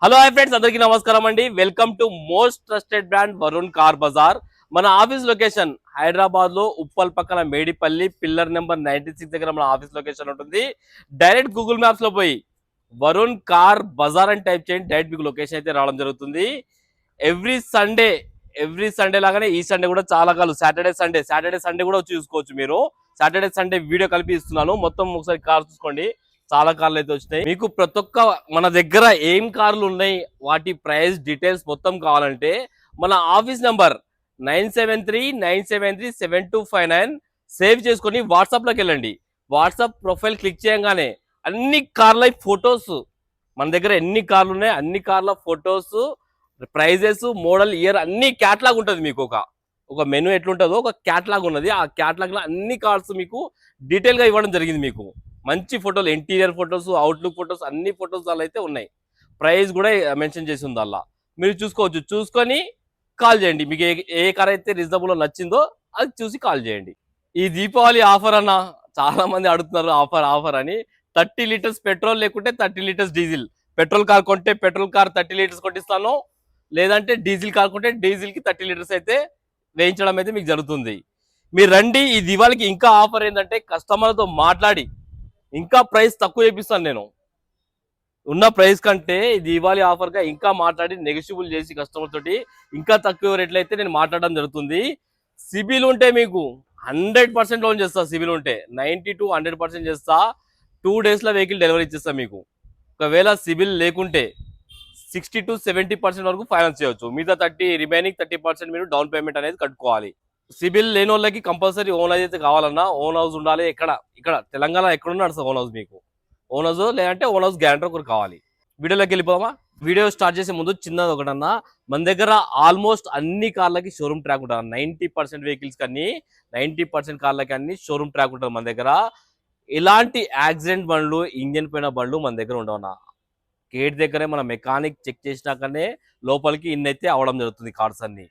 Hello hi friends, అందరికీ నమస్కారం అండి. Welcome to most trusted brand Varun car Bazaar. మన ఆఫీస్ లొకేషన్ హైదరాబాద్ లో ఉప్పల్ పక్కన మేడిపల్లి పిల్లర్ నెంబర్ 96 దగ్గర మన ఆఫీస్ లొకేషన్ ఉంటుంది. డైరెక్ట్ గూగుల్ మ్యాప్స్ లో పోయి వరుణ్ కార్ బజార్ అని టైప్ చేయండి, డైరెక్ట్ మీకు లొకేషన్ అయితే రావడం జరుగుతుంది. ఎవ్రీ సండే లాగానే ఈ సండే కూడా చాలా కాలు సాటర్డే సండే కూడా వచ్చి చూసుకోవచ్చు. మీరు సాటర్డే సండే వీడియో కలిపి ఇస్తున్నాను. మొత్తం ఒకసారి కార్ చూసుకోండి, చాలా కార్లు అయితే వచ్చినాయి. మీకు ప్రతి ఒక్క మన దగ్గర ఏం కార్లు ఉన్నాయి, వాటి ప్రైస్ డీటెయిల్స్ మొత్తం కావాలంటే మన ఆఫీస్ నంబర్ 9739737259 సేవ్ చేసుకొని వాట్సాప్ లోకి వెళ్ళండి. వాట్సాప్ ప్రొఫైల్ క్లిక్ చేయగానే అన్ని కార్ల ఫొటోస్, మన దగ్గర ఎన్ని కార్లు ఉన్నాయి అన్ని కార్ల ఫొటోస్, ప్రైజెస్, మోడల్, ఇయర్ అన్ని క్యాట్లాగ్ ఉంటుంది. మీకు ఒక మెనూ ఎట్లుంటుందో ఒక క్యాట్లాగ్ ఉన్నది. ఆ క్యాట్లాగ్ లో అన్ని కార్స్ మీకు డీటెయిల్ గా ఇవ్వడం జరిగింది. మీకు మంచి ఫోటోలు, ఇంటీరియర్ ఫొటోస్, అవుట్లుక్ ఫొటోస్, అన్ని ఫొటోస్ అలా అయితే ఉన్నాయి. ప్రైస్ కూడా మెన్షన్ చేసి ఉంది అలా, మీరు చూసుకోవచ్చు. చూసుకొని కాల్ చేయండి. మీకు ఏ కార్ అయితే రీజనబుల్ నచ్చిందో అది చూసి కాల్ చేయండి. ఈ దీపావళి ఆఫర్ అన్న చాలా మంది అడుగుతున్నారు, ఆఫర్ అని. 30 లీటర్స్ పెట్రోల్ లేకుంటే 30 లీటర్స్ డీజిల్. పెట్రోల్ కార్ కొంటే పెట్రోల్ కార్ 30 లీటర్స్ కొట్టిస్తాను, లేదంటే డీజిల్ కార్ కొంటే డీజిల్ కి 30 లీటర్స్ అయితే వేయించడం అయితే మీకు జరుగుతుంది. మీరు రండి. ఈ దివాళికి ఇంకా ఆఫర్ ఏంటంటే కస్టమర్తో మాట్లాడి ఇంకా ప్రైస్ తక్కువ చేపిస్తాను. నేను ఉన్న ప్రైస్ కంటే దీపావళి ఆఫర్ గా ఇంకా మాట్లాడి నెగోషియబుల్ చేసి కస్టమర్ తోటి ఇంకా తక్కువ రేట్లు అయితే నేను మాట్లాడడం జరుగుతుంది. సిబిల్ ఉంటే మీకు 100% లోన్ చేస్తా. సిబిల్ ఉంటే 90 to 100% చేస్తా. 2 days లో వెహికల్ డెలివరీ ఇచ్చేస్తా మీకు. ఒకవేళ సిబిల్ లేకుంటే 60 to 70% వరకు ఫైనాన్స్ చేయొచ్చు. మిగతా రిమైనింగ్ 30% మీరు డౌన్ పేమెంట్ అనేది కట్టుకోవాలి. సిబిల్ లేని వాళ్ళకి కంపల్సరీ ఓన్ హౌస్ అయితే కావాలన్నా ఓన్ హౌస్ ఉండాలి. ఇక్కడ తెలంగాణ ఎక్కడున్నా నడుస్తుంది ఓన్ హౌస్. మీకు ఓన్ హౌస్ లేదంటే ఓన్ హౌస్ గ్యారంటర్ ఒకరు కావాలి. వీడియోలోకి వెళ్ళిపోదామా? వీడియో స్టార్ట్ చేసే ముందు చిన్నది ఒకటన్నా, మన దగ్గర ఆల్మోస్ట్ అన్ని కార్లకి షోరూమ్ ట్రాక్ ఉంటుంది. 90% వెహికల్స్ కానీ 90% కార్లకి అన్ని షోరూమ్ ట్రాక్ ఉంటుంది మన దగ్గర. ఇలాంటి యాక్సిడెంట్ బండ్లు, ఇంజన్ పోయిన బండ్లు మన దగ్గర ఉండవన్నా. గేట్ దగ్గరే మన మెకానిక్ చెక్ చేసినాకనే లోపలికి ఇన్నైతే అవడం జరుగుతుంది. కార్స్ అన్ని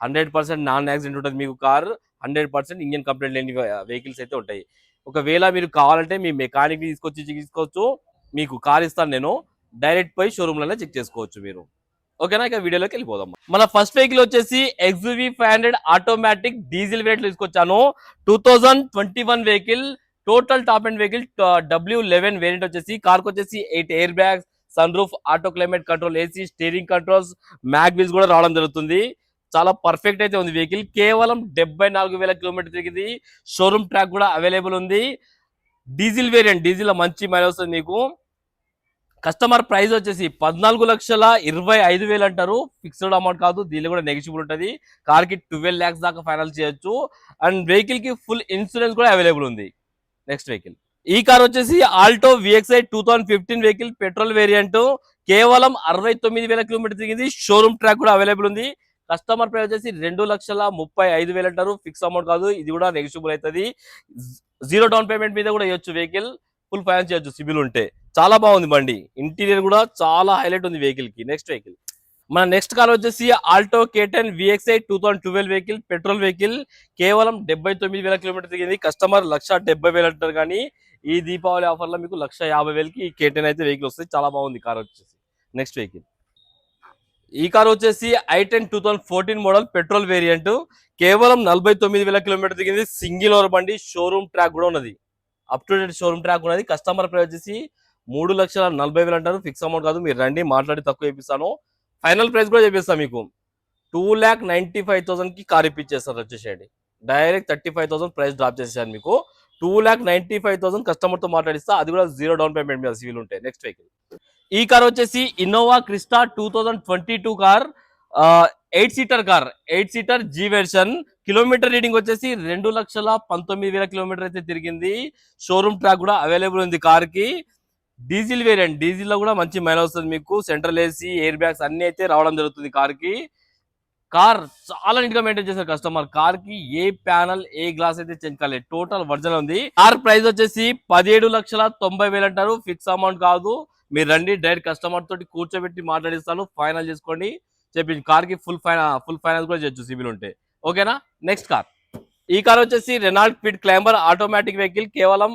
100% నాన్ యాక్సిడెంట్ ఉంటుంది మీకు కార్. 100% ఇంజన్ కంప్లైంట్ లేని వెహికల్స్ అయితే ఉంటాయి. ఒకవేళ మీరు కావాలంటే మీ మెకానిక్ తీసుకోవచ్చు. మీకు కార్ ఇస్తాను నేను, డైరెక్ట్ పోయి షోరూమ్ లోనే చెక్ చేసుకోవచ్చు మీరు. ఓకేనా? ఇక వీడియోలోకి వెళ్ళిపోదాం. మన ఫస్ట్ వెహికల్ వచ్చేసి XUV 500 ఆటోమేటిక్ డీజిల్ వేరియంట్ తీసుకొచ్చాను. 2021 vehicle, total top and vehicle. W11 variant వచ్చేసి కార్కి వచ్చేసి 8 air bags, sunroof, auto climate control, AC, steering controls, mag wheels కూడా రావడం జరుగుతుంది. చాలా పర్ఫెక్ట్ అయితే ఉంది వెహికల్. కేవలం 74,000 కిలోమీటర్ తిరిగింది. షోరూమ్ ట్రాక్ కూడా అవైలబుల్ ఉంది. డీజిల్ వేరియంట్, డీజిల్ లో మంచి మైలేజ్ వస్తుంది మీకు. కస్టమర్ ప్రైస్ వచ్చేసి 14,25,000 అంటారు. ఫిక్స్డ్ అమౌంట్ కాదు, దీనిలో కూడా నెగిషియబుల్ ఉంటుంది. కార్ కి 12 lakhs దాకా ఫైనాన్స్ చేయొచ్చు. అండ్ వెహికల్ కి ఫుల్ ఇన్సూరెన్స్ కూడా అవైలబుల్ ఉంది. నెక్స్ట్ వెహికల్, ఈ కార్ వచ్చేసి Alto VXI 2015 vehicle, petrol variant. కేవలం 69,000 కిలోమీటర్ తిరిగింది. షోరూమ్ ట్రాక్ కూడా అవైలబుల్ ఉంది. కస్టమర్ ప్రైస్ వచ్చేసి 2,35,000 అంటారు. ఫిక్స్ అమౌంట్ కాదు, ఇది కూడా నెగిషియబుల్ అవుతుంది. 0 డౌన్ పేమెంట్ మీద కూడా ఇవ్వచ్చు. వెహికల్ ఫుల్ ఫైనాన్స్ చేయొచ్చు సిబిల్ ఉంటే. చాలా బాగుంది బండి. ఇంటీరియర్ కూడా చాలా హైలైట్ ఉంది వెహికల్ కి. నెక్స్ట్ వెహికల్, మన నెక్స్ట్ కార్ వచ్చేసి Alto K10 VXI 2012 vehicle, petrol vehicle. కేవలం 79,000 కిలోమీటర్ తిరిగింది. కస్టమర్ 1,70,000 అంటారు, కానీ ఈ దీపావళి ఆఫర్ లో మీకు 1,50,000కి ఈ K10 అయితే వెహికల్ వస్తుంది. చాలా బాగుంది కార్ వచ్చేసి. నెక్స్ట్ వెహికల్, ఈ కార్ వచ్చేసి i10 2014 మోడల్, పెట్రోల్ వేరియంట్. కేవలం 49,000 కిలోమీటర్ తిరిగింది. సింగిల్ ఓవర్ బండి, షోరూమ్ ట్రాక్ కూడా ఉన్నది. Up to date showroom track ఉన్నది. కస్టమర్ ప్రైస్ వచ్చేసి 3,40,000 అంటారు. ఫిక్స్ అమౌంట్ కాదు, మీరు రండి మాట్లాడి తక్కువ ఇప్పిస్తాను. ఫైనల్ ప్రైస్ కూడా చెప్పిస్తాను మీకు. 2,95,000 కి కార్ ఇప్పించేస్తారు. వచ్చేసేయండి, డైరెక్ట్ 35,000 ప్రైస్ డ్రాప్ చేసేసాను మీకు. 2,95,000 కస్టమర్ తో మాట్లాడిస్తా, అది కూడా 0 డౌన్ పేమెంట్ మీద సివిల్ ఉంటే. నెక్స్ట్ వెహికల్, ఈ కార్ వచ్చేసి Innova Crysta 2022 car, 8 seater car, 8 seater G version. Kilometre reading వచ్చేసి 2,19,000 కిలోమీటర్ అయితే తిరిగింది. షోరూమ్ ట్రాక్ కూడా అవైలబుల్ ఉంది కార్ కి. డీజిల్ వేరియంట్, డీజిల్ లో కూడా మంచి మైలేజ్ వస్తుంది మీకు. సెంట్రల్ ఏసీ, ఎయిర్ బ్యాగ్స్ అన్ని అయితే రావడం జరుగుతుంది కార్ కి. కార్ చాలా నీట్ గా మెయింటైన్ చేశారు కస్టమర్. కార్ కి ఏ ప్యానల్, ఏ గ్లాస్ అయితే చేంజ్ కాలేదు, టోటల్ వర్జన్ ఉంది. కార్ ప్రైస్ వచ్చేసి 17,90,000 అంటారు. ఫిక్స్ అమౌంట్ కాదు, మీరు రండి డైరెక్ట్ కస్టమర్ తోటి కూర్చోబెట్టి మాట్లాడిస్తాను. ఫైనల్ చేసుకోండి చెప్పింది. కార్ కి ఫుల్ ఫైనాన్స్ కూడా చేయొచ్చు సిబిల్ ఉంటే. ఓకేనా? నెక్స్ట్ కార్, ఈ కార్ వచ్చేసి Renault quid climber automatic vehicle. కేవలం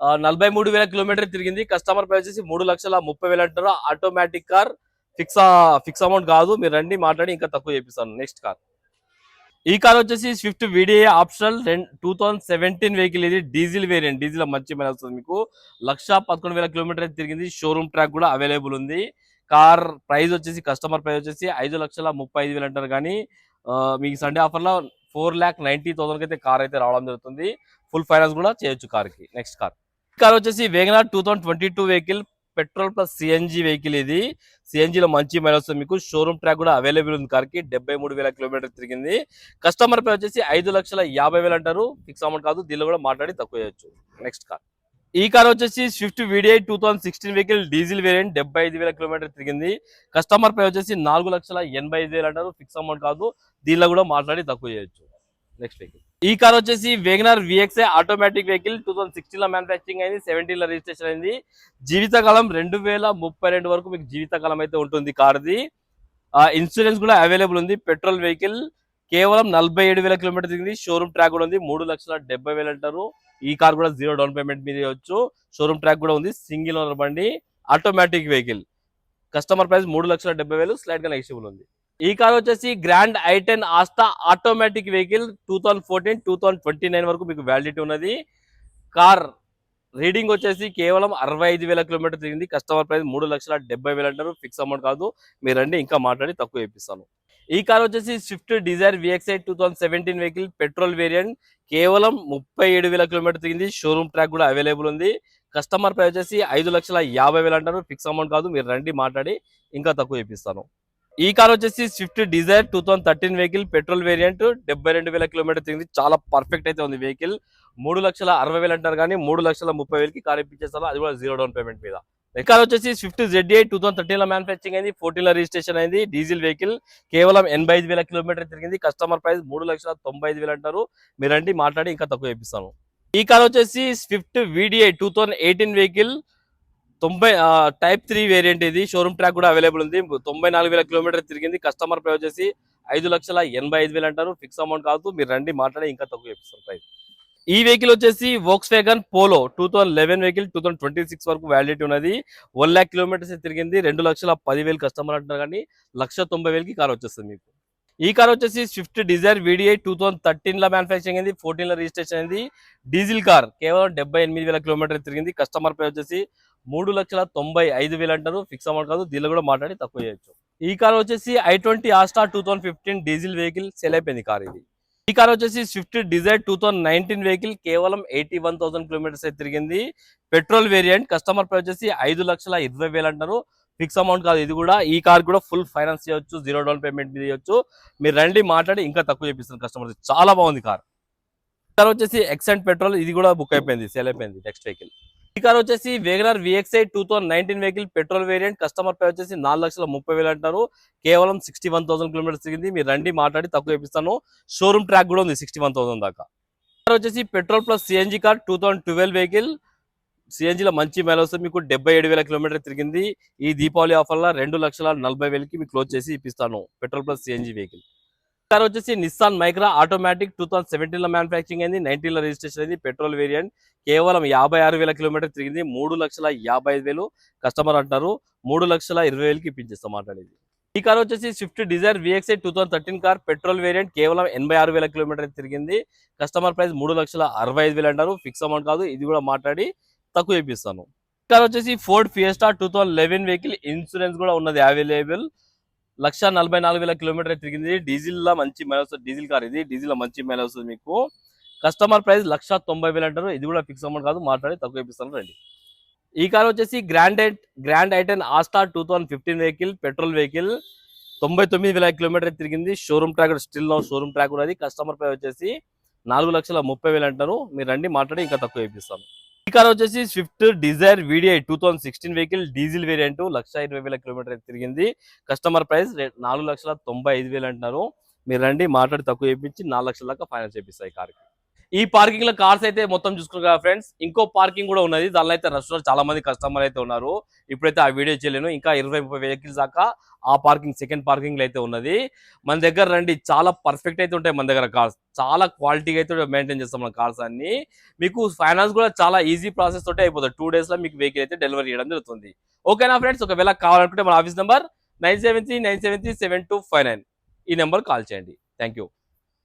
43,000 కిలోమీటర్ తిరిగింది. కస్టమర్ ప్రైస్ వచ్చేసి 3,30,000 అంటారు. Automatic car, fix fix amount కాదు, మీరు రండి మాట్లాడి ఇంకా తక్కువ చేపిస్తాను. నెక్స్ట్ కార్, ఈ కార్ వచ్చేసి స్విఫ్ట్ వీడిఐ ఆప్షనల్ 2017 వెహికల్. ఇది డీజిల్ వేరియంట్, డీజిల్ మంచి మైన వస్తుంది మీకు. 1,11,000 కిలోమీటర్ అయితే తిరిగింది. షోరూమ్ ట్రాక్ కూడా అవైలబుల్ ఉంది. కార్ ప్రైస్ వచ్చేసి కస్టమర్ ప్రైస్ వచ్చేసి 5,35,000 అంటారు, కానీ మీకు సండే ఆఫర్లో 4,90,000 అయితే కార్ అయితే రావడం జరుగుతుంది. ఫుల్ ఫైనాన్స్ కూడా చేయొచ్చు కార్కి. నెక్స్ట్ కార్, కార్ వచ్చేసి Wagon R 2022 vehicle, petrol plus CNG vehicle. ఇది సిఎన్జిలో మంచి మైలేజ్ వస్తుంది మీకు. షోరూమ్ ట్రాక్ కూడా అవైలబుల్ ఉంది కార్కి. 73,000 కిలోమీటర్ తిరిగింది. కస్టమర్ పై వచ్చేసి 5,50,000 అంటారు, ఫిక్స్ అమౌంట్ కాదు, దీనిలో కూడా మాట్లాడి తక్కువ చేయొచ్చు. నెక్స్ట్ కార్, ఈ కార్ వచ్చేసి Swift VDI 2016 vehicle, diesel variant, 75,000 kilometre తిరిగింది. కస్టమర్ పై వచ్చేసి 4,85,000 అంటారు, ఫిక్స్ అమౌంట్ కాదు, దీనిలో కూడా మాట్లాడి తక్కువ చేయొచ్చు. నెక్స్ట్ వెహికల్, ఈ కార్ వచ్చేసి వేగనార్ విఎక్స్ఐ ఆటోమేటిక్ వెహికల్. 2016 లో మ్యానుఫాక్చరింగ్ అయింది, 17 లో రిజిస్ట్రేషన్ అయింది. జీవితకాలం 2032 వరకు మీకు జీవితకాలం అయితే ఉంటుంది కార్ది. ఇన్సూరెన్స్ కూడా అవైలబుల్ ఉంది. పెట్రోల్ వెహికల్, కేవలం 47,000 కిలోమీటర్ తిరిగింది. షోరూమ్ ట్రాక్ కూడా ఉంది. 3,70,000 అంటారు. ఈ కార్ కూడా 0 డౌన్ పేమెంట్ మీద ఇవ్వచ్చు. షోరూమ్ ట్రాక్ కూడా ఉంది. సింగిల్ ఓనర్ బండి, automatic vehicle. Customer price 3,70,000, slight గా నెగిషియబుల్ ఉంది. ఈ కార్ వచ్చేసి grand i10 Asta automatic vehicle. 2014-2029 వరకు మీకు వ్యాలిడిటీ ఉన్నది. కార్ రీడింగ్ వచ్చేసి కేవలం 65,000 కిలోమీటర్ తిరిగింది. కస్టమర్ ప్రైస్ 3,70,000 అంటారు, ఫిక్స్ అమౌంట్ కాదు, మీరు రండి ఇంకా మాట్లాడి తక్కువ ఇప్పిస్తాను. ఈ కార్ వచ్చేసి Swift Dzire VXI 2017 vehicle, petrol variant, కేవలం 37,000 కిలోమీటర్ తిరిగింది. షోరూమ్ ట్రాక్ కూడా అవైలబుల్ ఉంది. కస్టమర్ ప్రైస్ వచ్చేసి 5,50,000 అంటారు, ఫిక్స్ అమౌంట్ కాదు, మీరు రండి మాట్లాడి ఇంకా తక్కువ ఇప్పిస్తాను. ఈ కార్ వచ్చేసి Swift Dzire 2013 vehicle, petrol variant, 72,000 kilometre తిరిగింది. చాలా పర్ఫెక్ట్ అయితే ఉంది వెహికల్. 3,60,000 అంటారు, కానీ 3,30,000 కార్ ఇప్పించేస్తారు, అది కూడా 0 డౌన్ పేమెంట్ మీద. ఈ కార్ వచ్చేసి స్విఫ్ట్ ZDI 2013 లో మ్యానుఫాక్చరింగ్ అయింది, 14 లో రిజిస్ట్రేషన్ అయింది. డీజిల్ వెహికల్, కేవలం 85,000 కిలోమీటర్ తిరిగింది. కస్టమర్ ప్రైస్ 3,95,000 అంటారు, మీరండి మాట్లాడి ఇంకా తక్కువ ఇప్పిస్తాను. ఈ కార్ వచ్చేసి Swift VDI 2018 vehicle, 90 type 3 variant. ఇది షోరూమ్ ట్రాక్ కూడా అవైలబుల్ ఉంది. 94,000 కిలోమీటర్ తిరిగింది. కస్టమర్ ప్రైస్ వచ్చేసి 5,85,000 అంటారు, ఫిక్స్ అమౌంట్ కాదు, మీరు రండి మాట్లాడి ఇంకా తక్కువ ఇప్పిస్తారు ప్రైస్. ఈ వెహికల్ వచ్చేసి వోక్స్ వ్యాగన్ పోలో 2011 వెహికల్, 2026 వరకు వ్యాలిడిటీ ఉన్నది. 1 lakh కిలోమీటర్స్ తిరిగింది. 2,10,000 కస్టమర్ అంటారు, కానీ 1,90,000 కార్ వచ్చేస్తుంది మీకు. ఈ కార్ వచ్చేసి స్విఫ్ట్ డిజైర్ VDI 2013 లో మ్యానుఫాక్చరింగ్ అయింది, 14 లో రిజిస్ట్రేషన్ అయింది. డీజిల్ కార్, కేవలం 78,000 కిలోమీటర్ తిరిగింది. కస్టమర్ ప్రైస్ వచ్చేసి 3,95,000 అంటారు, ఫిక్స్ అమౌంట్ కాదు, దీనిలో కూడా మాట్లాడి తక్కువ చేయొచ్చు. ఈ కార్ వచ్చేసి i20 Asta 2015 diesel vehicle, sale అయిపోయింది కార్ ఇది. ఈ కార్ వచ్చేసి స్విఫ్ట్ డిజైర్ 2019 వెహికల్, కేవలం 81,000 కిలోమీటర్స్ అయితే తిరిగింది. పెట్రోల్ వేరియంట్, కస్టమర్ ప్రైస్ వచ్చేసి 5,20,000 అంటారు, ఫిక్స్ అమౌంట్ కాదు ఇది కూడా. ఈ కార్ కూడా ఫుల్ ఫైనాన్స్ చేయొచ్చు, 0 డౌన్ పేమెంట్ మీద చేయొచ్చు, మీరు రండి మాట్లాడి ఇంకా తక్కువ చేపిస్తారు కస్టమర్. చాలా బాగుంది కార్. కార్ వచ్చేసి ఎక్సెంట్ పెట్రోల్, ఇది కూడా బుక్ అయిపోయింది, సేల్ అయిపోయింది. నెక్స్ట్ వెహికల్, ఈ కార్ వచ్చేసి Wagon R VXi 2019 vehicle, petrol variant, customer price వచ్చేసి 4,30,000 అంటారు, కేవలం 61,000 కిలోమీటర్స్ తిరిగింది. మీరు రండి మాట్లాడి తక్కువ ఇప్పిస్తాను. షోరూమ్ ట్రాక్ కూడా ఉంది 61,000 దాకా. కార్ వచ్చేసి petrol plus CNG car, 2012 vehicle. సిఎన్జిలో మంచి మైలేజ్ వస్తుంది మీకు. 77,000 కిలోమీటర్ తిరిగింది. ఈ దీపావళి ఆఫర్ లో 2,40,000 మీకు క్లోజ్ చేసి ఇప్పిస్తాను, petrol plus CNG vehicle. Car వచ్చేసి నిస్సాన్ మైక్రా ఆటోమేటిక్, 2017 లో మ్యానుఫాక్చరింగ్ అయింది, 19 లో రిజిస్ట్రేషన్ అయింది. పెట్రోల్ వేరియంట్, కేవలం 56,000 కిలోమీటర్ తిరిగింది. 3,55,000 కస్టమర్ అంటారు, 3,20,000 ఇప్పించేస్తాం మాట్లాడేది. ఈ కార్ వచ్చేసి Swift Dzire VXI 2013 car, petrol variant, కేవలం 86,000 కిలోమీటర్ తిరిగింది. కస్టమర్ ప్రైస్ 3,65,000 అంటారు, ఫిక్స్ అమౌంట్ కాదు, ఇది కూడా మాట్లాడి తక్కువ ఇప్పిస్తాను. ఈ కార్ వచ్చేసి ఫోర్డ్ ఫియస్టా 2011 వెహికల్, ఇన్సూరెన్స్ కూడా ఉన్నది అవైలబుల్. 1,44,000 కిలోమీటర్ తిరిగింది. డీజిల్ లో మంచి మైలేజ్ వస్తుంది, డీజిల్ కార్ ఇది, డీజిల్ లో మంచి మైలేజ్ వస్తుంది మీకు. కస్టమర్ ప్రైస్ 1,90,000 అంటారు, ఇది కూడా ఫిక్స్ అమౌంట్ కాదు, మాట్లాడి తక్కువ ఇప్పిస్తాను రండి. ఈ కార్ వచ్చేసి grand i10 Asta 2015 vehicle, petrol vehicle, 99,000 kilometre తిరిగింది. Showroom track still showroom track ఉన్నది. కస్టమర్ ప్రైస్ వచ్చేసి 4,30,000 అంటారు, మీరు రండి మాట్లాడి ఇంకా తక్కువ ఇప్పిస్తాను. ఈ కార్ వచ్చేసి Swift Dzire VDI 2016 vehicle, diesel variant, 1,20,000 kilometre తిరిగింది. కస్టమర్ ప్రైస్ 4,95,000 అంటున్నారు, మీరు రండి మాట్లాడి తక్కువ చేయించి 4,00,000 దాకా ఫైనాన్స్ చేపిస్తాయి కార్కి. ఈ పార్కింగ్ లో కార్స్ అయితే మొత్తం చూసుకున్నారు కదా ఫ్రెండ్స్. ఇంకో పార్కింగ్ కూడా ఉన్నది, దానిలో అయితే రష్ చాలా మంది కస్టమర్ అయితే ఉన్నారు. ఇప్పుడైతే ఆ వీడియో చేయలేను, ఇంకా 20-30 వెహికల్స్ దాకా ఆ పార్కింగ్ సెకండ్ పార్కింగ్ లో అయితే ఉన్నది. మన దగ్గర రండి, చాలా పర్ఫెక్ట్ అయితే ఉంటాయి మన దగ్గర కార్స్, చాలా క్వాలిటీగా అయితే మెయింటైన్ చేస్తాం మన కార్స్ అన్ని. మీకు ఫైనాన్స్ కూడా చాలా ఈజీ ప్రాసెస్ తోటే అయిపోతుంది. 2 days లో మీకు వెహికల్ అయితే డెలివరీ చేయడం జరుగుతుంది. ఓకేనా ఫ్రెండ్స్, ఒకవేళ కావాలనుకుంటే మన ఆఫీస్ నెంబర్ 973 973 7259 ఈ నెంబర్ కాల్ చేయండి. Thank you.